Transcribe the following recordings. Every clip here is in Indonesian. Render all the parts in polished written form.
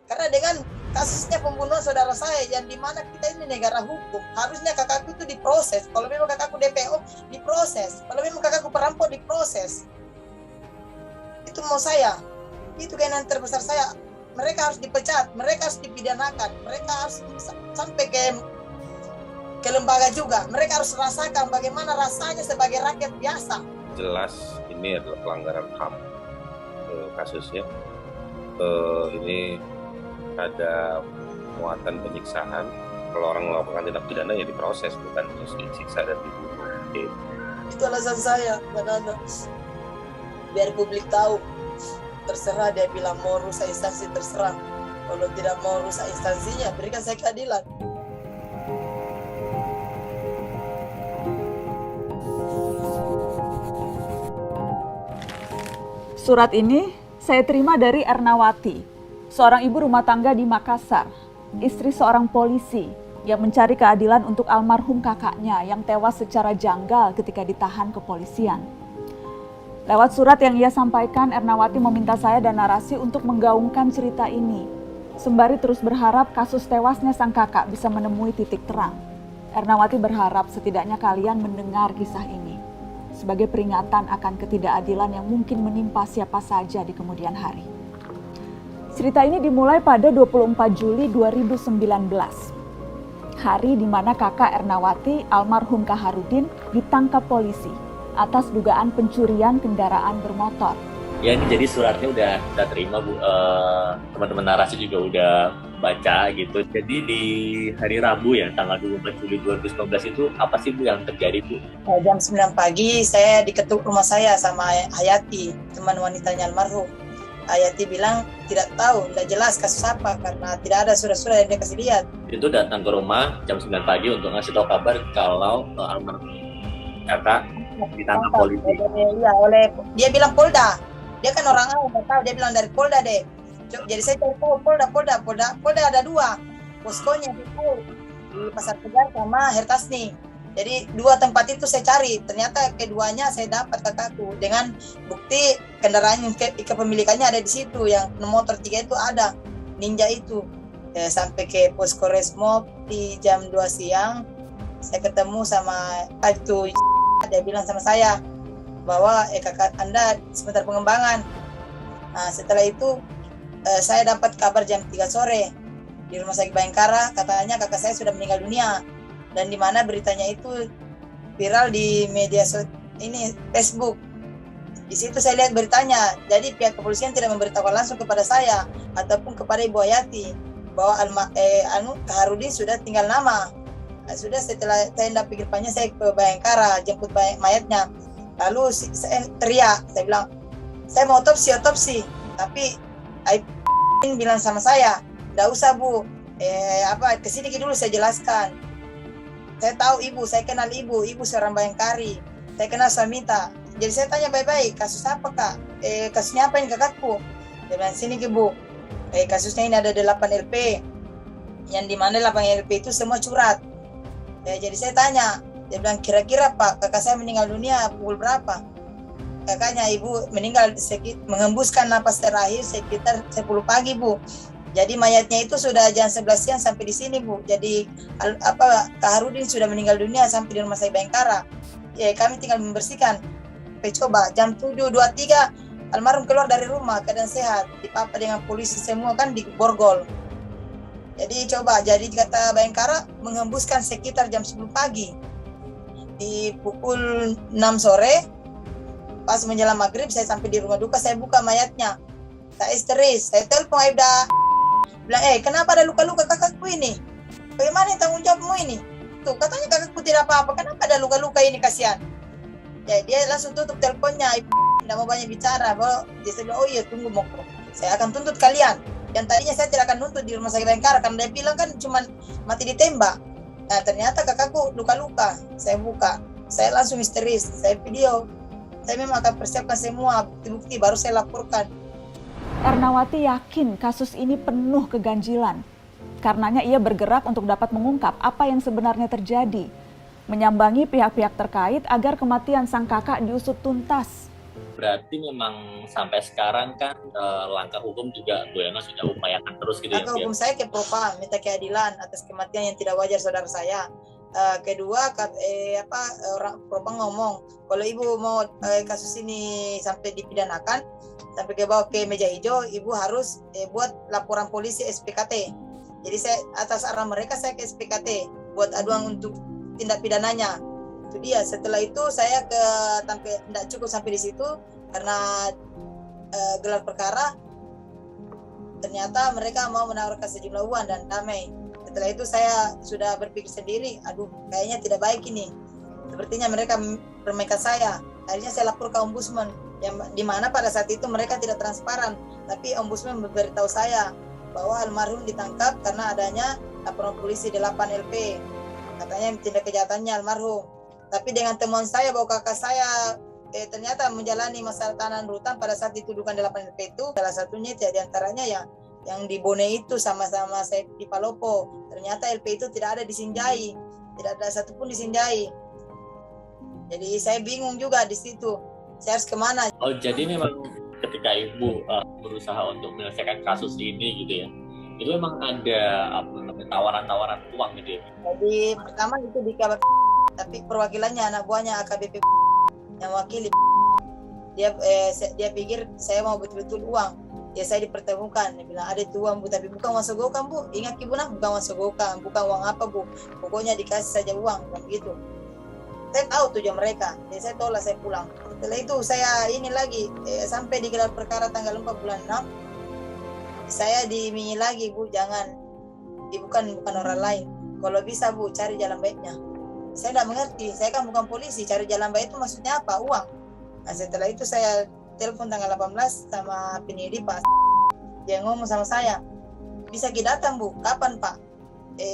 Karena dengan kasusnya pembunuhan saudara saya, yang dimana kita ini negara hukum, harusnya kakakku itu diproses. Kalau memang kakakku DPO, diproses. Kalau memang kakakku perampok, diproses. Itu mau saya. Itu keinginan terbesar saya. Mereka harus dipecat, mereka harus dipidanakan, mereka harus sampai ke lembaga juga. Mereka harus rasakan bagaimana rasanya sebagai rakyat biasa. Jelas ini adalah pelanggaran HAM kasusnya. Ini ada muatan penyiksaan. Kalau orang melakukan tindak pidana ya diproses, bukan terus disiksa dan dibunuh. Itu alasan saya, Banana. Biar publik tahu. Terserah dia bilang mau rusak instansi, terserah. Kalau tidak mau rusak instansinya, berikan saya keadilan. Surat ini saya terima dari Ernawati, seorang ibu rumah tangga di Makassar, istri seorang polisi yang mencari keadilan untuk almarhum kakaknya yang tewas secara janggal ketika ditahan kepolisian. Lewat surat yang ia sampaikan, Ernawati meminta saya dan Narasi untuk menggaungkan cerita ini, sembari terus berharap kasus tewasnya sang kakak bisa menemui titik terang. Ernawati berharap setidaknya kalian mendengar kisah ini sebagai peringatan akan ketidakadilan yang mungkin menimpa siapa saja di kemudian hari. Cerita ini dimulai pada 24 Juli 2019. Hari di mana kakak Ernawati, almarhum Kaharudin, ditangkap polisi atas dugaan pencurian kendaraan bermotor. Ya, ini jadi suratnya udah terima, Bu. Teman-teman Narasi juga udah baca gitu. Jadi di hari Rabu ya, tanggal 24 Juli 2019 itu apa sih, Bu, yang terjadi, Bu? Jam 9 pagi saya diketuk rumah saya sama Hayati, teman wanitanya almarhum. Hayati bilang tidak tahu, tidak jelas kasus apa karena tidak ada surat-surat yang dia kasih lihat. Itu datang ke rumah jam 9 pagi untuk ngasih tahu kabar kalau almarhum kakak ditangkap polisi. Iya, dia bilang Polda. Dia kan orang awam, nggak tahu, dia bilang dari Polda deh. Jadi saya cari tahu Polda ada dua poskonya itu di Pasar Tegal sama Hertasni. Jadi dua tempat itu saya cari, ternyata keduanya saya dapat kakakku dengan bukti kendaraan kepemilikannya ada di situ, yang motor 3 itu ada, Ninja itu. Sampai ke posko Resmob di jam 2 siang, saya ketemu sama itu, dia bilang sama saya bahwa kakak Anda sebentar pengembangan. Nah, setelah itu saya dapat kabar jam 3 sore di Rumah Sakit Bayangkara, katanya kakak saya sudah meninggal dunia, dan di mana beritanya itu viral di media ini Facebook. Di situ saya lihat beritanya. Jadi pihak kepolisian tidak memberitahukan langsung kepada saya ataupun kepada Ibu Hayati bahwa Kaharudin sudah tinggal nama. Nah, sudah setelah saya hendak pikir panjang, saya ke Bayangkara jemput mayatnya. Lalu saya teriak, saya bilang saya mau otopsi, tapi bilang sama saya, nggak usah, Bu, kesini dulu saya jelaskan. Saya tahu ibu, saya kenal ibu seorang Bayangkari, saya kenal Samita. Jadi saya tanya baik-baik, kasus apa kak? Kasusnya apa ini kakakku? Dia bilang, sini Bu, kasusnya ini ada 8 LP, yang dimana 8 LP itu semua curat. Jadi saya tanya, dia bilang, kira-kira Pak, kakak saya meninggal dunia pukul berapa? Kakaknya ibu meninggal menghembuskan napas terakhir sekitar 10 pagi, Bu. Jadi mayatnya itu sudah jam 11 siang sampai di sini, Bu. Jadi Kaharudin sudah meninggal dunia sampai di Rumah Sakit Bayangkara. Kami tinggal membersihkan. Coba jam 7.23 almarhum keluar dari rumah keadaan sehat, dipapa dengan polisi semua kan di borgol. Jadi kata Bayangkara menghembuskan sekitar jam 10 pagi. Di pukul 6 sore, pas menjelang maghrib, saya sampai di rumah duka, saya buka mayatnya. Saya histeris, saya telepon Aibda. Bilang, kenapa ada luka-luka kakakku ini? Bagaimana tanggung jawabmu ini? Tuh, katanya kakakku tidak apa-apa, kenapa ada luka-luka ini, kasihan. Dia langsung tutup teleponnya, tidak mau banyak bicara. Dia bilang, oh iya, tunggu Moko, saya akan tuntut kalian. Yang tadinya saya tidak akan nuntut di Rumah Sakit Bayangkara, karena dia bilang kan cuma mati ditembak. Nah, ternyata kakakku luka-luka. Saya buka, saya langsung histeris, saya video. Saya memang akan persiapkan semua bukti-bukti, baru saya laporkan. Ernawati yakin kasus ini penuh keganjilan. Karenanya ia bergerak untuk dapat mengungkap apa yang sebenarnya terjadi, menyambangi pihak-pihak terkait agar kematian sang kakak diusut tuntas. Berarti memang sampai sekarang kan langkah hukum juga Bu Eno sudah upayakan terus gitu ya? Langkah hukum saya ke propam, minta keadilan atas kematian yang tidak wajar saudara saya. Kedua, orang propam ngomong, kalau ibu mau kasus ini sampai dipidanakan, sampai ke bawah ke meja hijau, ibu harus buat laporan polisi SPKT. Jadi saya atas arahan mereka saya ke SPKT buat aduan untuk tindak pidananya. Itu dia. Setelah itu saya tidak cukup sampai di situ karena gelar perkara. Ternyata mereka mau menawarkan sejumlah uang dan damai. Setelah itu saya sudah berpikir sendiri, aduh kayaknya tidak baik ini. Sepertinya mereka meremehkan saya. Akhirnya saya lapor ke ombudsman, yang dimana pada saat itu mereka tidak transparan. Tapi ombudsman memberitahu saya bahwa almarhum ditangkap karena adanya laporan polisi 8 LP. Katanya tindak kejahatannya almarhum. Tapi dengan temuan saya bahwa kakak saya ternyata menjalani masa tahanan rutan pada saat dituduhkan 8 LP itu, salah satunya diantaranya yang di Bone itu sama-sama saya di Palopo. Ternyata LP itu tidak ada di Sinjai, tidak ada satupun di Sinjai. Jadi saya bingung juga di situ, saya harus kemana? Oh, jadi memang ketika Ibu berusaha untuk menyelesaikan kasus ini gitu ya, itu memang ada tawaran-tawaran uang gitu ya? Jadi pertama itu di KBP, tapi perwakilannya anak buahnya AKBP yang wakili. Dia pikir saya mau betul-betul uang. Ya saya dipertemukan, dia bilang ada itu uang Bu, tapi bukan uang sogokan Bu, ingat Ibu nah, bukan uang sogokan, bukan uang apa Bu, pokoknya dikasih saja uang, begitu. Saya tahu tujuan mereka, jadi saya tolak, saya pulang. Setelah itu saya ini lagi, sampai di gelar perkara tanggal 4 bulan 6, saya dimingi lagi Bu, jangan, bukan orang lain, kalau bisa Bu cari jalan baiknya. Saya tidak mengerti, saya kan bukan polisi, cari jalan baik itu maksudnya apa, uang. Nah setelah itu saya telepon tanggal 18 sama penyidik Pak. Dia ngomong sama saya, bisa kita datang Bu, kapan Pak?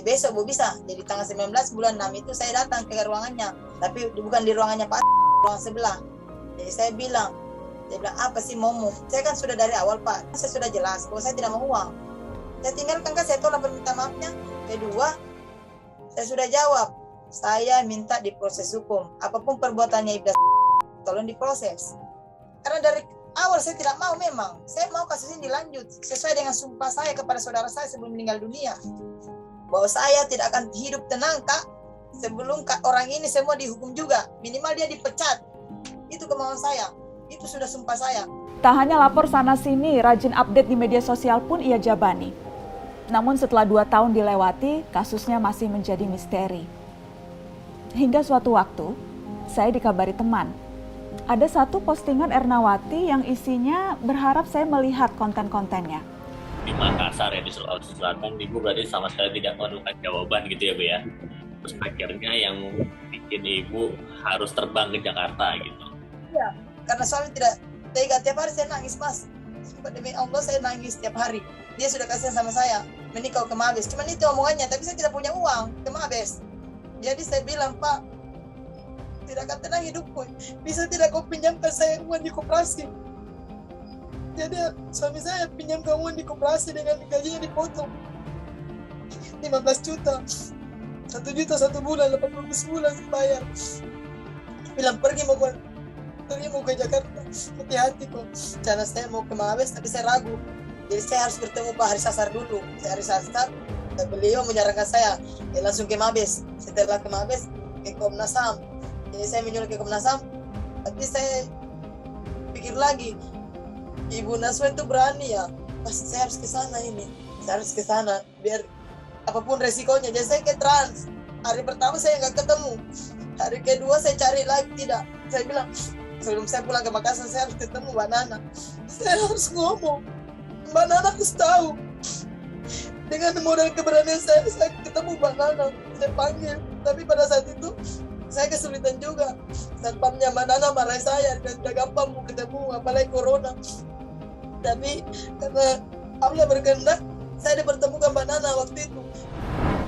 Besok Bu bisa, jadi tanggal 19 bulan 6 itu saya datang ke ruangannya, tapi bukan di ruangannya Pak, ruangan sebelah. Jadi saya bilang, dia bilang apa sih mau? Saya kan sudah dari awal Pak, saya sudah jelas bahwa saya tidak mau uang. Saya tinggalkan kan, saya tolak permintaan maafnya. Kedua, saya sudah jawab, saya minta diproses hukum, apapun perbuatannya Ibda, tolong diproses. Karena dari awal saya tidak mau, memang saya mau kasus ini dilanjut sesuai dengan sumpah saya kepada saudara saya sebelum meninggal dunia, bahwa saya tidak akan hidup tenang Kak sebelum orang ini semua dihukum juga, minimal dia dipecat. Itu kemauan saya, itu sudah sumpah saya. Tak hanya lapor sana-sini, rajin update di media sosial pun ia jabani. Namun setelah 2 tahun dilewati, kasusnya masih menjadi misteri. Hingga suatu waktu, saya dikabari teman. Ada satu postingan Ernawati yang isinya berharap saya melihat konten-kontennya. Di Makassar ya, di Sulawesi Selatan, Ibu berarti sama sekali tidak menemukan jawaban gitu ya Bu ya. Terus akhirnya yang bikin Ibu harus terbang ke Jakarta gitu. Iya, karena suami tidak tega, tiap hari saya nangis Mas. Demi Allah saya nangis tiap hari. Dia sudah kasih sama saya, menikah ke Mabes. Cuman itu omongannya, tapi saya tidak punya uang ke Mabes. Jadi saya bilang, Pak, tidak akan tenang hidupku, bisa tidak kau pinjamkan saya uang di koperasi? Jadi suami saya pinjamkan uang di koperasi dengan gajinya dipotong 15 juta, 1 juta 1 bulan, 80 sebulan bayar. Bilang pergi mau ke Jakarta, hati-hati kok. Cara saya mau ke Mabes tapi saya ragu, jadi saya harus bertemu Pak Haris Sasar dulu. Saya Haris Sasar, beliau menyarankan saya langsung ke Mabes. Setelah ke Mabes ke Komnas HAM. Jadi saya menyuruh ke Komnas HAM, tapi saya pikir lagi, Ibu Naswa itu berani ya, pasti saya harus ke sana ini, saya harus ke sana, biar apapun resikonya. Jadi saya ke Trans, hari pertama saya nggak ketemu, hari kedua saya cari lagi, tidak. Saya bilang, sebelum saya pulang ke Makassar, saya harus ketemu Mbak Nana, saya harus ngomong, Mbak Nana harus tahu. Dengan modal keberanian saya ketemu Mbak Nana, saya panggil, tapi pada saat itu, saya kesulitan juga. Satpamnya Mbak Nana marah saya dan tidak gampang mau ketemu, apalagi corona. Tapi karena Allah berkehendak, saya dipertemukan Mbak Nana waktu itu.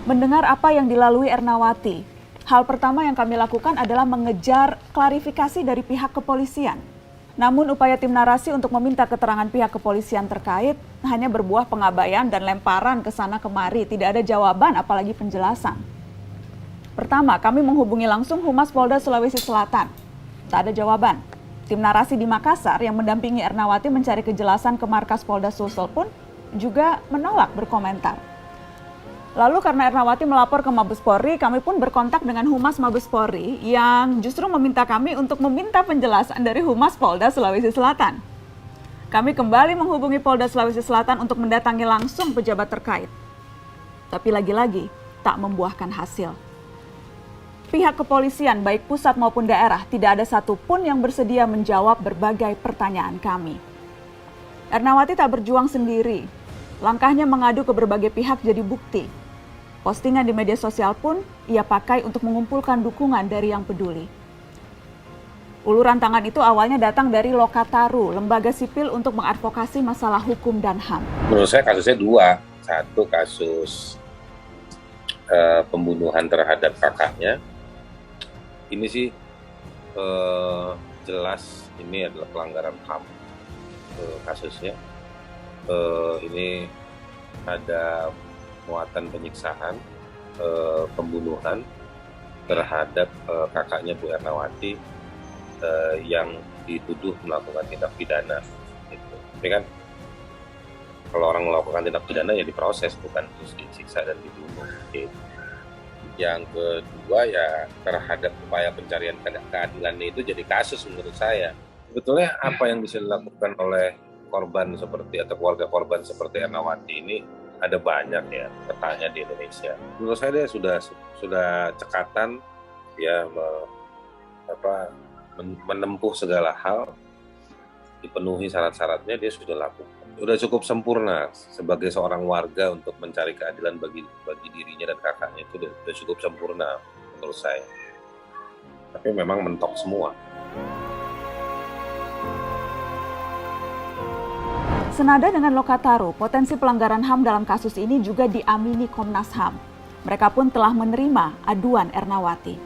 Mendengar apa yang dilalui Ernawati, hal pertama yang kami lakukan adalah mengejar klarifikasi dari pihak kepolisian. Namun upaya tim narasi untuk meminta keterangan pihak kepolisian terkait hanya berbuah pengabaian dan lemparan ke sana kemari, tidak ada jawaban apalagi penjelasan. Pertama, kami menghubungi langsung Humas Polda Sulawesi Selatan. Tak ada jawaban. Tim narasi di Makassar yang mendampingi Ernawati mencari kejelasan ke markas Polda Sulsel pun juga menolak berkomentar. Lalu karena Ernawati melapor ke Mabes Polri, kami pun berkontak dengan Humas Mabes Polri yang justru meminta kami untuk meminta penjelasan dari Humas Polda Sulawesi Selatan. Kami kembali menghubungi Polda Sulawesi Selatan untuk mendatangi langsung pejabat terkait. Tapi lagi-lagi tak membuahkan hasil. Pihak kepolisian baik pusat maupun daerah tidak ada satupun yang bersedia menjawab berbagai pertanyaan kami. Ernawati tak berjuang sendiri. Langkahnya mengadu ke berbagai pihak jadi bukti. Postingan di media sosial pun ia pakai untuk mengumpulkan dukungan dari yang peduli. Uluran tangan itu awalnya datang dari Lokataru, lembaga sipil untuk mengadvokasi masalah hukum dan HAM. Menurut saya kasusnya dua. Satu kasus pembunuhan terhadap kakaknya. Ini sih jelas ini adalah pelanggaran HAM kasusnya. Ini ada muatan penyiksaan, pembunuhan terhadap kakaknya Bu Ernawati yang dituduh melakukan tindak pidana. Gitu. Tapi kan kalau orang melakukan tindak pidana ya diproses, bukan terus disiksa dan dibunuh. Gitu. Yang kedua ya terhadap upaya pencarian keadilannya itu jadi kasus menurut saya. Sebetulnya apa yang bisa dilakukan oleh korban seperti atau keluarga korban seperti Ernawati ini ada banyak ya petanya di Indonesia. Menurut saya dia sudah cekatan ya menempuh segala hal, dipenuhi syarat-syaratnya dia sudah lakukan. Sudah cukup sempurna sebagai seorang warga untuk mencari keadilan bagi dirinya dan kakaknya, itu sudah cukup sempurna menurut saya. Tapi memang mentok semua. Senada dengan Lokataru, potensi pelanggaran HAM dalam kasus ini juga diamini Komnas HAM. Mereka pun telah menerima aduan Ernawati.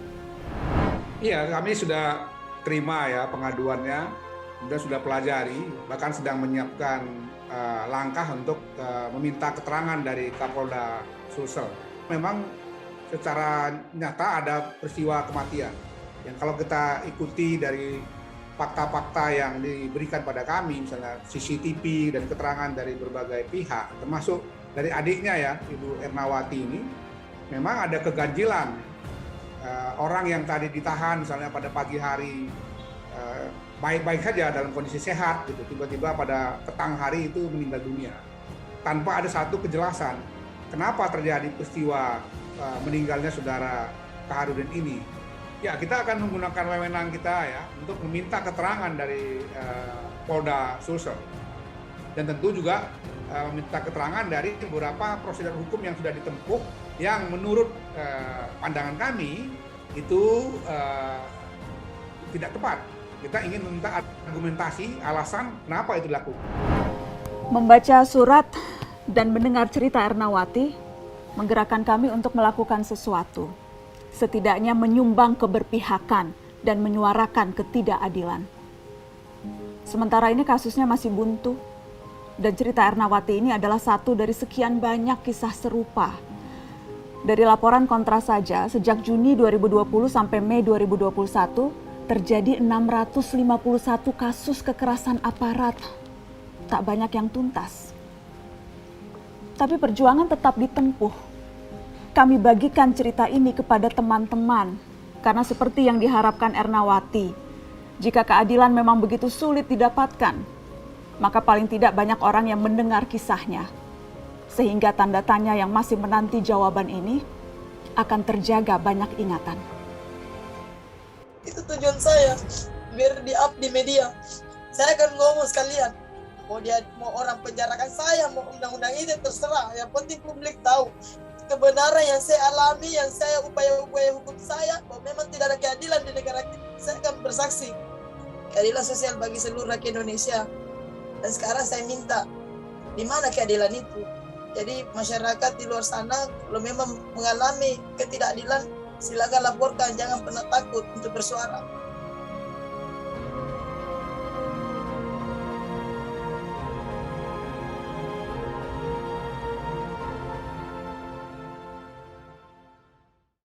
Iya, kami sudah terima ya pengaduannya, kemudian sudah pelajari, bahkan sedang menyiapkan langkah untuk meminta keterangan dari Kapolda Sulsel. Memang secara nyata ada peristiwa kematian yang kalau kita ikuti dari fakta-fakta yang diberikan pada kami, misalnya CCTV dan keterangan dari berbagai pihak, termasuk dari adiknya ya, Ibu Ernawati ini, memang ada keganjilan. Orang yang tadi ditahan misalnya pada pagi hari baik-baik saja dalam kondisi sehat gitu, tiba-tiba pada petang hari itu meninggal dunia tanpa ada satu kejelasan kenapa terjadi peristiwa meninggalnya saudara Kaharudin ini. Ya, kita akan menggunakan wewenang kita ya untuk meminta keterangan dari Polda Sulsel dan tentu juga meminta keterangan dari beberapa prosedur hukum yang sudah ditempuh yang menurut pandangan kami itu tidak tepat. Kita ingin meminta argumentasi alasan kenapa itu dilakukan. Membaca surat dan mendengar cerita Ernawati menggerakkan kami untuk melakukan sesuatu. Setidaknya menyumbang keberpihakan dan menyuarakan ketidakadilan. Sementara ini kasusnya masih buntu. Dan cerita Ernawati ini adalah satu dari sekian banyak kisah serupa. Dari laporan Kontras saja, sejak Juni 2020 sampai Mei 2021, terjadi 651 kasus kekerasan aparat. Tak banyak yang tuntas. Tapi perjuangan tetap ditempuh. Kami bagikan cerita ini kepada teman-teman. Karena seperti yang diharapkan Ernawati, jika keadilan memang begitu sulit didapatkan, maka paling tidak banyak orang yang mendengar kisahnya. Sehingga tanda tanya yang masih menanti jawaban ini akan terjaga banyak ingatan. Itu tujuan saya, biar di-up di media. Saya akan ngomong sekalian, mau orang penjarakan saya, mau undang-undang itu terserah. Yang penting publik tahu kebenaran yang saya alami, yang saya upaya-upaya hukum saya, bahwa memang tidak ada keadilan di negara kita. Saya akan bersaksi keadilan sosial bagi seluruh rakyat Indonesia. Dan sekarang saya minta, di mana keadilan itu? Jadi masyarakat di luar sana, kalau memang mengalami ketidakadilan, silakan laporkan, jangan pernah takut untuk bersuara.